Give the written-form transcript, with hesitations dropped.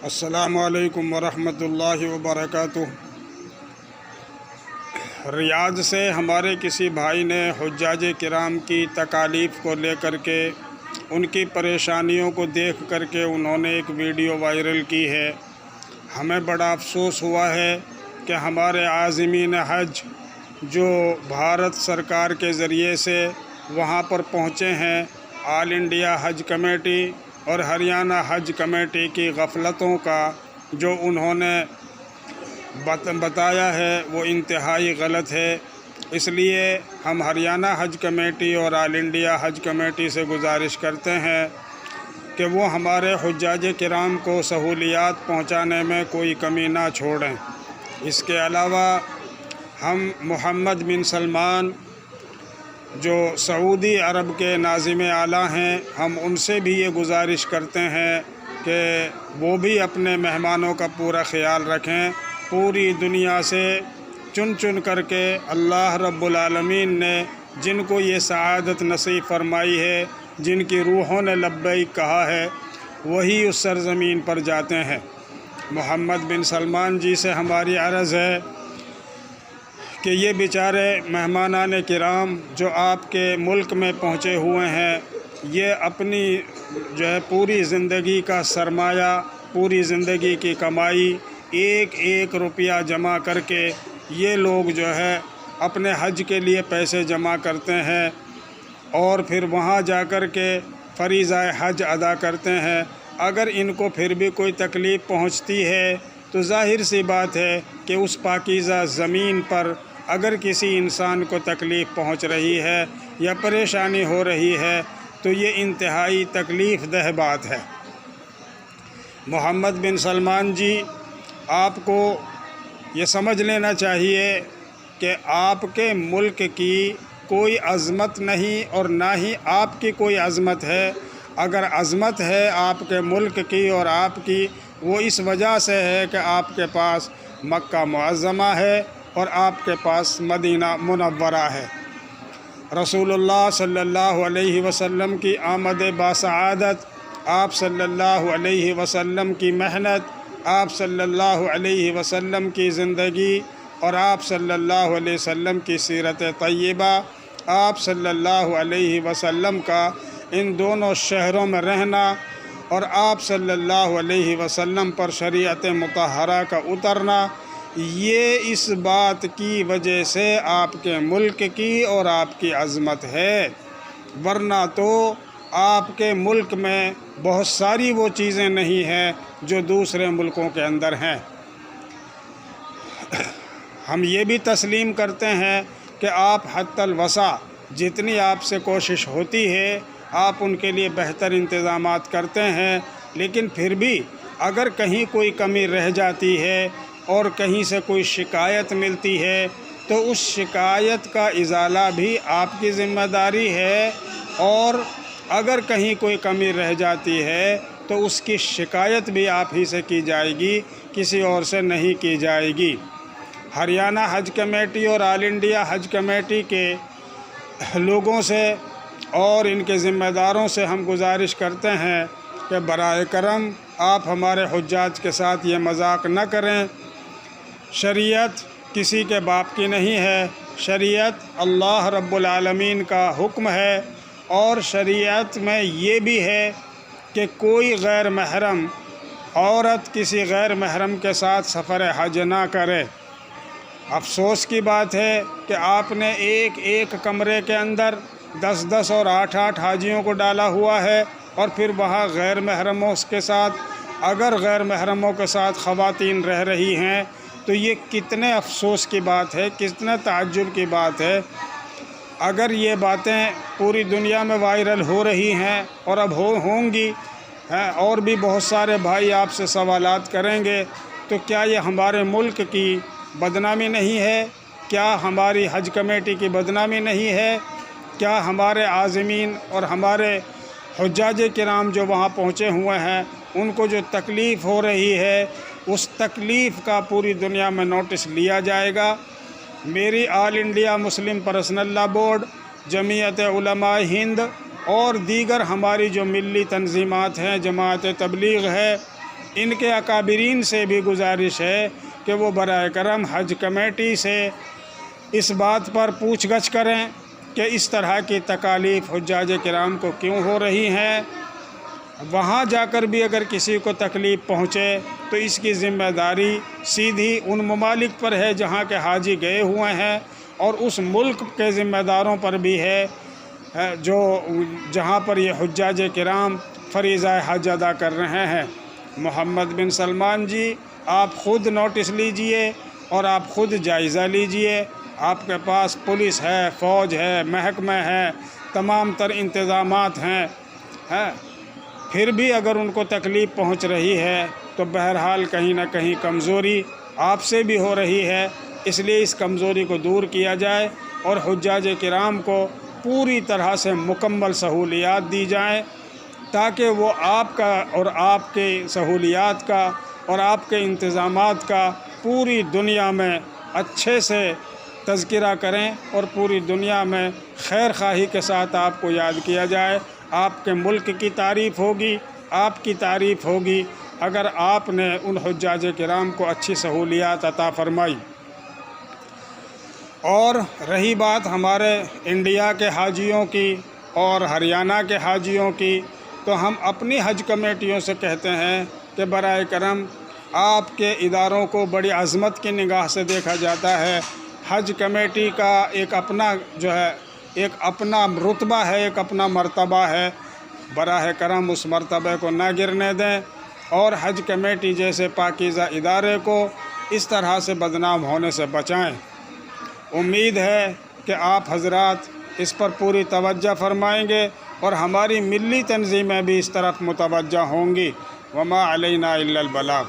السلام علیکم ورحمۃ اللہ وبرکاتہ۔ ریاض سے ہمارے کسی بھائی نے حجاج کرام کی تکالیف کو لے کر کے ان کی پریشانیوں کو دیکھ کر کے انہوں نے ایک ویڈیو وائرل کی ہے۔ ہمیں بڑا افسوس ہوا ہے کہ ہمارے عازمین حج جو بھارت سرکار کے ذریعے سے وہاں پر پہنچے ہیں، آل انڈیا حج کمیٹی اور ہریانہ حج کمیٹی کی غفلتوں کا جو انہوں نے بتایا ہے وہ انتہائی غلط ہے۔ اس لیے ہم ہریانہ حج کمیٹی اور آل انڈیا حج کمیٹی سے گزارش کرتے ہیں کہ وہ ہمارے حجاج کرام کو سہولیات پہنچانے میں کوئی کمی نہ چھوڑیں۔ اس کے علاوہ ہم محمد بن سلمان جو سعودی عرب کے ناظم اعلیٰ ہیں، ہم ان سے بھی یہ گزارش کرتے ہیں کہ وہ بھی اپنے مہمانوں کا پورا خیال رکھیں۔ پوری دنیا سے چن چن کر کے اللہ رب العالمین نے جن کو یہ سعادت نصیب فرمائی ہے، جن کی روحوں نے لبیک کہا ہے، وہی اس سرزمین پر جاتے ہیں۔ محمد بن سلمان جی سے ہماری عرض ہے کہ یہ بیچارے مہمانان کرام جو آپ کے ملک میں پہنچے ہوئے ہیں، یہ اپنی جو ہے پوری زندگی کا سرمایہ، پوری زندگی کی کمائی، ایک ایک روپیہ جمع کر کے یہ لوگ جو ہے اپنے حج کے لیے پیسے جمع کرتے ہیں اور پھر وہاں جا کر کے فریضہ حج ادا کرتے ہیں۔ اگر ان کو پھر بھی کوئی تکلیف پہنچتی ہے تو ظاہر سی بات ہے کہ اس پاکیزہ زمین پر اگر کسی انسان کو تکلیف پہنچ رہی ہے یا پریشانی ہو رہی ہے تو یہ انتہائی تکلیف دہ بات ہے۔ محمد بن سلمان جی، آپ کو یہ سمجھ لینا چاہیے کہ آپ کے ملک کی کوئی عظمت نہیں اور نہ ہی آپ کی کوئی عظمت ہے۔ اگر عظمت ہے آپ کے ملک کی اور آپ کی، وہ اس وجہ سے ہے کہ آپ کے پاس مکہ معظمہ ہے اور آپ کے پاس مدینہ منورہ ہے۔ رسول اللہ صلی اللہ علیہ وسلم کی آمد باسعادت، آپ صلی اللہ علیہ وسلم کی محنت، آپ صلی اللہ علیہ وسلم کی زندگی اور آپ صلی اللہ علیہ وسلم کی سیرت طیبہ، آپ صلی اللہ علیہ وسلم کا ان دونوں شہروں میں رہنا اور آپ صلی اللہ علیہ وسلم پر شریعت مطہرہ کا اترنا، یہ اس بات کی وجہ سے آپ کے ملک کی اور آپ کی عظمت ہے۔ ورنہ تو آپ کے ملک میں بہت ساری وہ چیزیں نہیں ہیں جو دوسرے ملکوں کے اندر ہیں۔ ہم یہ بھی تسلیم کرتے ہیں کہ آپ حتی الوسع جتنی آپ سے کوشش ہوتی ہے آپ ان کے لیے بہتر انتظامات کرتے ہیں، لیکن پھر بھی اگر کہیں کوئی کمی رہ جاتی ہے اور کہیں سے کوئی شکایت ملتی ہے تو اس شکایت کا ازالہ بھی آپ کی ذمہ داری ہے، اور اگر کہیں کوئی کمی رہ جاتی ہے تو اس کی شکایت بھی آپ ہی سے کی جائے گی، کسی اور سے نہیں کی جائے گی۔ ہریانہ حج کمیٹی اور آل انڈیا حج کمیٹی کے لوگوں سے اور ان کے ذمہ داروں سے ہم گزارش کرتے ہیں کہ برائے کرم آپ ہمارے حجاج کے ساتھ یہ مذاق نہ کریں۔ شریعت کسی کے باپ کی نہیں ہے، شریعت اللہ رب العالمین کا حکم ہے، اور شریعت میں یہ بھی ہے کہ کوئی غیر محرم عورت کسی غیر محرم کے ساتھ سفر حج نہ کرے۔ افسوس کی بات ہے کہ آپ نے ایک ایک کمرے کے اندر 10 اور 8 حاجیوں کو ڈالا ہوا ہے، اور پھر وہاں غیر محرموں کے ساتھ، اگر غیر محرموں کے ساتھ خواتین رہ رہی ہیں تو یہ کتنے افسوس کی بات ہے، کتنے تعجب کی بات ہے۔ اگر یہ باتیں پوری دنیا میں وائرل ہو رہی ہیں اور اب ہوں گی، اور بھی بہت سارے بھائی آپ سے سوالات کریں گے، تو کیا یہ ہمارے ملک کی بدنامی نہیں ہے؟ کیا ہماری حج کمیٹی کی بدنامی نہیں ہے؟ کیا ہمارے عازمین اور ہمارے حجاج کرام جو وہاں پہنچے ہوئے ہیں ان کو جو تکلیف ہو رہی ہے اس تکلیف کا پوری دنیا میں نوٹس لیا جائے گا؟ میری آل انڈیا مسلم پرسنل لاء بورڈ، جمعیت علماء ہند اور دیگر ہماری جو ملی تنظیمات ہیں، جماعت تبلیغ ہے، ان کے اکابرین سے بھی گزارش ہے کہ وہ براہ کرم حج کمیٹی سے اس بات پر پوچھ گچھ کریں کہ اس طرح کی تکالیف حجاج کرام کو کیوں ہو رہی ہیں۔ وہاں جا کر بھی اگر کسی کو تکلیف پہنچے تو اس کی ذمہ داری سیدھی ان ممالک پر ہے جہاں کے حاجی گئے ہوئے ہیں، اور اس ملک کے ذمہ داروں پر بھی ہے جو جہاں پر یہ حجاج کرام فریضہ حج ادا کر رہے ہیں۔ محمد بن سلمان جی، آپ خود نوٹس لیجئے اور آپ خود جائزہ لیجئے۔ آپ کے پاس پولیس ہے، فوج ہے، محکمہ ہے، تمام تر انتظامات ہیں، پھر بھی اگر ان کو تکلیف پہنچ رہی ہے تو بہرحال کہیں نہ کہیں کمزوری آپ سے بھی ہو رہی ہے۔ اس لیے اس کمزوری کو دور کیا جائے اور حجاج کرام کو پوری طرح سے مکمل سہولیات دی جائیں، تاکہ وہ آپ کا اور آپ کے سہولیات کا اور آپ کے انتظامات کا پوری دنیا میں اچھے سے تذکرہ کریں اور پوری دنیا میں خیر خواہی کے ساتھ آپ کو یاد کیا جائے۔ آپ کے ملک کی تعریف ہوگی، آپ کی تعریف ہوگی اگر آپ نے ان حجاج کرام کو اچھی سہولیات عطا فرمائی۔ اور رہی بات ہمارے انڈیا کے حاجیوں کی اور ہریانہ کے حاجیوں کی، تو ہم اپنی حج کمیٹیوں سے کہتے ہیں کہ برائے کرم آپ کے اداروں کو بڑی عظمت کی نگاہ سے دیکھا جاتا ہے۔ حج کمیٹی کا ایک اپنا ایک اپنا رتبہ ہے، ایک اپنا مرتبہ ہے، براہ کرم اس مرتبے کو نہ گرنے دیں اور حج کمیٹی جیسے پاکیزہ ادارے کو اس طرح سے بدنام ہونے سے بچائیں۔ امید ہے کہ آپ حضرات اس پر پوری توجہ فرمائیں گے اور ہماری ملی تنظیمیں بھی اس طرف متوجہ ہوں گی۔ وما علینا الا البلاغ۔